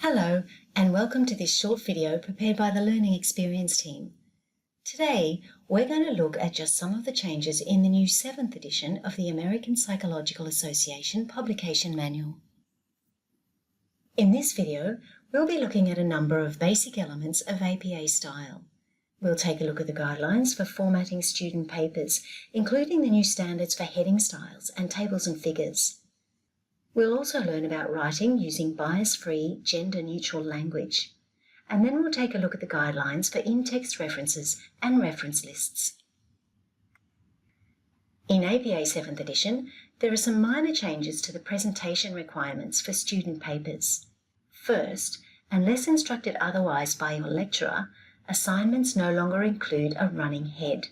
Hello, and welcome to this short video prepared by the Learning Experience team. Today, we're going to look at just some of the changes in the new 7th edition of the American Psychological Association Publication Manual. In this video, we'll be looking at a number of basic elements of APA style. We'll take a look at the guidelines for formatting student papers, including the new standards for heading styles and tables and figures. We'll also learn about writing using bias-free, gender-neutral language. And then we'll take a look at the guidelines for in-text references and reference lists. In APA 7th edition, there are some minor changes to the presentation requirements for student papers. First, unless instructed otherwise by your lecturer, assignments no longer include a running head.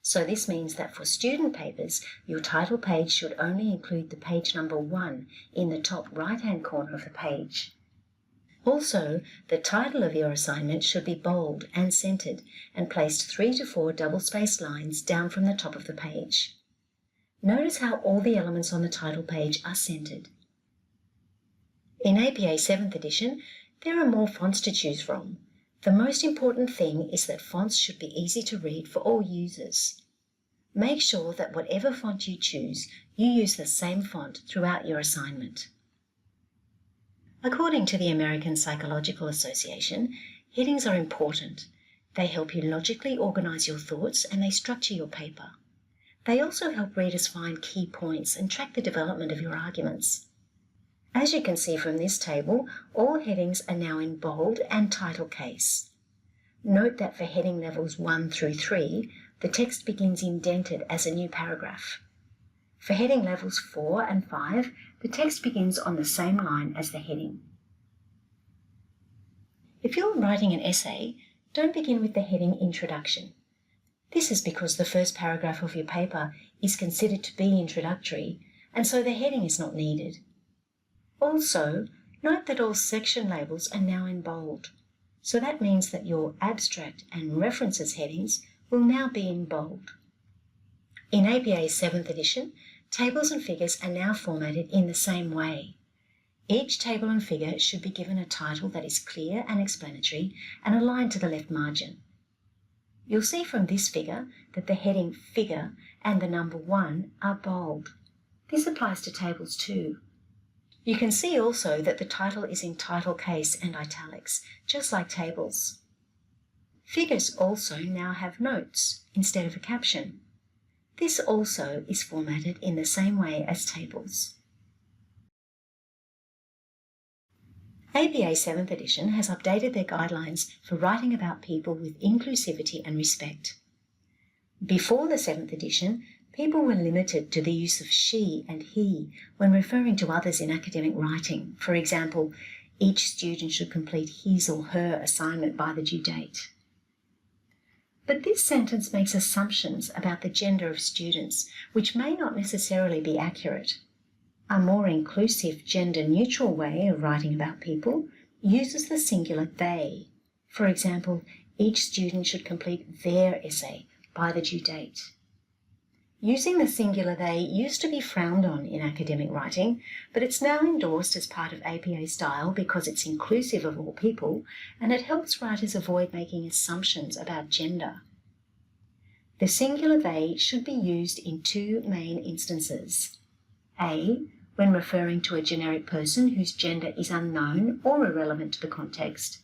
So this means that for student papers, your title page should only include the page number 1 in the top right-hand corner of the page. Also, the title of your assignment should be bold and centered and placed 3 to 4 double-spaced lines down from the top of the page. Notice how all the elements on the title page are centered. In APA 7th edition, there are more fonts to choose from. The most important thing is that fonts should be easy to read for all users. Make sure that whatever font you choose, you use the same font throughout your assignment. According to the American Psychological Association, headings are important. They help you logically organize your thoughts and they structure your paper. They also help readers find key points and track the development of your arguments. As you can see from this table, all headings are now in bold and title case. Note that for heading levels 1 through 3, the text begins indented as a new paragraph. For heading levels 4 and 5, the text begins on the same line as the heading. If you're writing an essay, don't begin with the heading Introduction. This is because the first paragraph of your paper is considered to be introductory, and so the heading is not needed. Also, note that all section labels are now in bold, so that means that your abstract and references headings will now be in bold. In APA 7th edition, tables and figures are now formatted in the same way. Each table and figure should be given a title that is clear and explanatory and aligned to the left margin. You'll see from this figure that the heading Figure and the number 1 are bold. This applies to tables too. You can see also that the title is in title case and italics, just like tables. Figures also now have notes instead of a caption. This also is formatted in the same way as tables. APA 7th edition has updated their guidelines for writing about people with inclusivity and respect. Before the 7th edition, people were limited to the use of she and he when referring to others in academic writing. For example, each student should complete his or her assignment by the due date. But this sentence makes assumptions about the gender of students, which may not necessarily be accurate. A more inclusive, gender-neutral way of writing about people uses the singular they. For example, each student should complete their essay by the due date. Using the singular they used to be frowned on in academic writing, but it's now endorsed as part of APA style because it's inclusive of all people and it helps writers avoid making assumptions about gender. The singular they should be used in 2 main instances. A, when referring to a generic person whose gender is unknown or irrelevant to the context.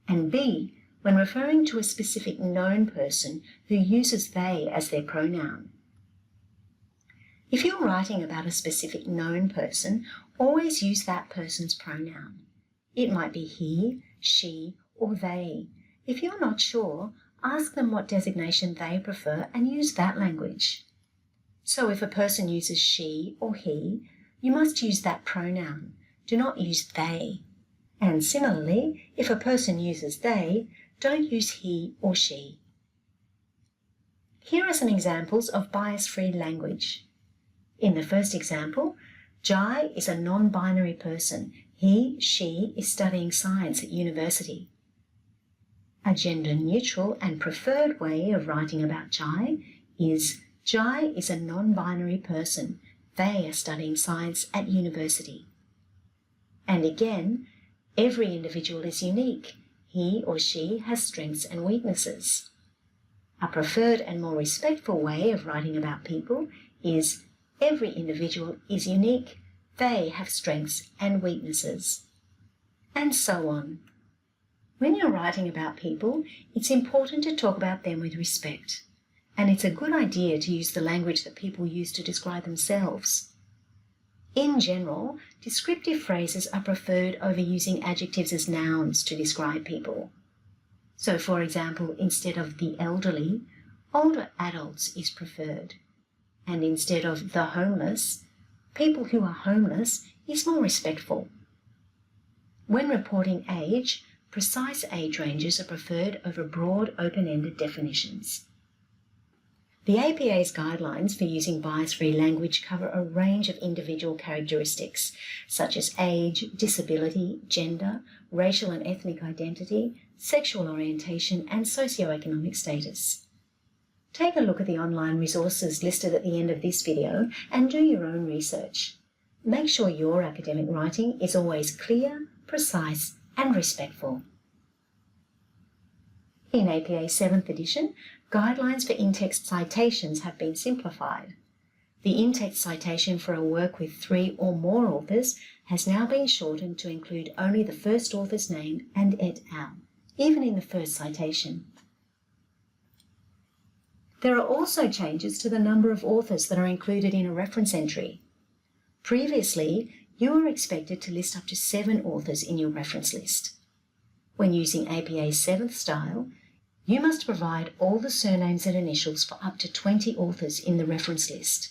And B, when referring to a specific known person who uses they as their pronoun. If you're writing about a specific known person, always use that person's pronoun. It might be he, she, or they. If you're not sure, ask them what designation they prefer and use that language. So if a person uses she or he, you must use that pronoun. Do not use they. And similarly, if a person uses they, don't use he or she. Here are some examples of bias-free language. In the first example, Jai is a non-binary person. He, she is studying science at university. A gender-neutral and preferred way of writing about Jai is Jai is a non-binary person. They are studying science at university. And again, Every individual is unique. He or she has strengths and weaknesses. A preferred and more respectful way of writing about people is every individual is unique. They have strengths and weaknesses. And so on. When you're writing about people, it's important to talk about them with respect. And it's a good idea to use the language that people use to describe themselves. In general, descriptive phrases are preferred over using adjectives as nouns to describe people. So, for example, instead of the elderly, older adults is preferred. And instead of the homeless, people who are homeless is more respectful. When reporting age, precise age ranges are preferred over broad, open-ended definitions. The APA's guidelines for using bias-free language cover a range of individual characteristics, such as age, disability, gender, racial and ethnic identity, sexual orientation, and socioeconomic status. Take a look at the online resources listed at the end of this video and do your own research. Make sure your academic writing is always clear, precise, and respectful. In APA 7th edition, guidelines for in-text citations have been simplified. The in-text citation for a work with 3 or more authors has now been shortened to include only the first author's name and et al., even in the first citation. There are also changes to the number of authors that are included in a reference entry. Previously, you were expected to list up to 7 authors in your reference list. When using APA's 7th style, you must provide all the surnames and initials for up to 20 authors in the reference list.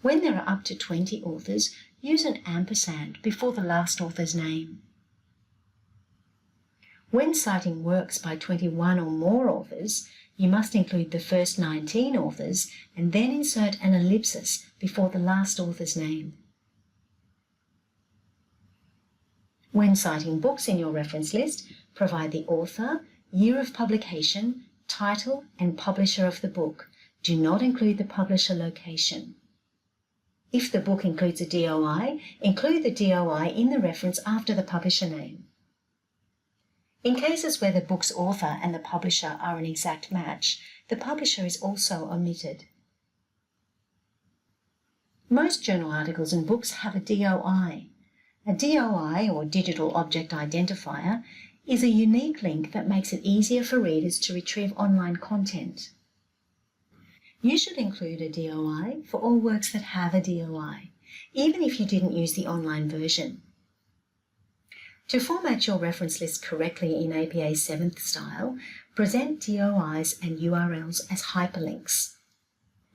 When there are up to 20 authors, use an ampersand before the last author's name. When citing works by 21 or more authors, you must include the first 19 authors and then insert an ellipsis before the last author's name. When citing books in your reference list, provide the author, year of publication, title, and publisher of the book. Do not include the publisher location. If the book includes a DOI, include the DOI in the reference after the publisher name. In cases where the book's author and the publisher are an exact match, the publisher is also omitted. Most journal articles and books have a DOI. A DOI, or Digital Object Identifier, is a unique link that makes it easier for readers to retrieve online content. You should include a DOI for all works that have a DOI, even if you didn't use the online version. To format your reference list correctly in APA 7th style, present DOIs and URLs as hyperlinks.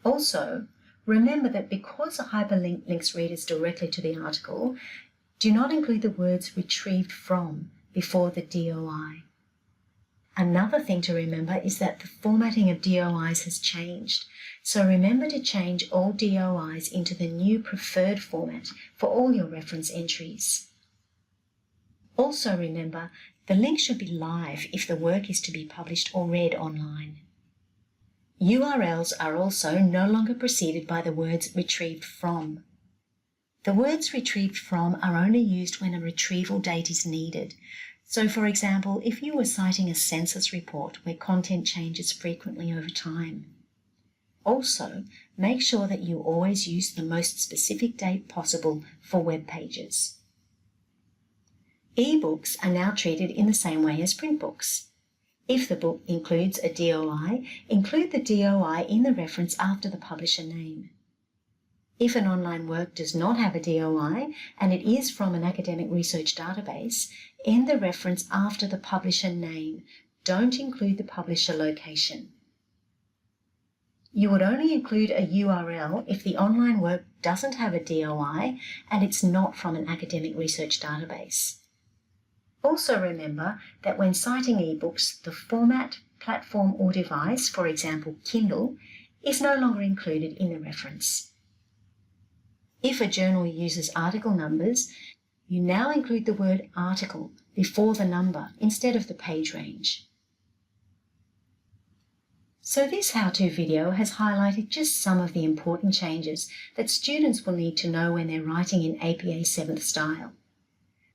Also, remember that because a hyperlink links readers directly to the article, do not include the words retrieved from before the DOI. Another thing to remember is that the formatting of DOIs has changed, so remember to change all DOIs into the new preferred format for all your reference entries. Also remember, the link should be live if the work is to be published or read online. URLs are also no longer preceded by the words retrieved from. The words retrieved from are only used when a retrieval date is needed. So, for example, if you were citing a census report where content changes frequently over time. Also, make sure that you always use the most specific date possible for web pages. Ebooks are now treated in the same way as print books. If the book includes a DOI, include the DOI in the reference after the publisher name. If an online work does not have a DOI and it is from an academic research database, end the reference after the publisher name. Don't include the publisher location. You would only include a URL if the online work doesn't have a DOI and it's not from an academic research database. Also remember that when citing ebooks, the format, platform or device, for example Kindle, is no longer included in the reference. If a journal uses article numbers, you now include the word article before the number instead of the page range. So this how-to video has highlighted just some of the important changes that students will need to know when they're writing in APA 7th style.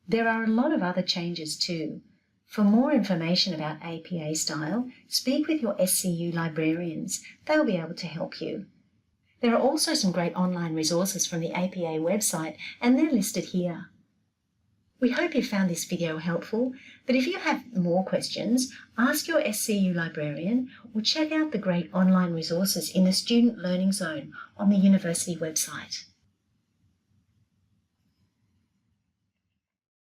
There are a lot of other changes too. For more information about APA style, speak with your SCU librarians. They'll be able to help you. There are also some great online resources from the APA website, and they're listed here. We hope you found this video helpful, but if you have more questions, ask your SCU librarian or check out the great online resources in the Student Learning Zone on the university website.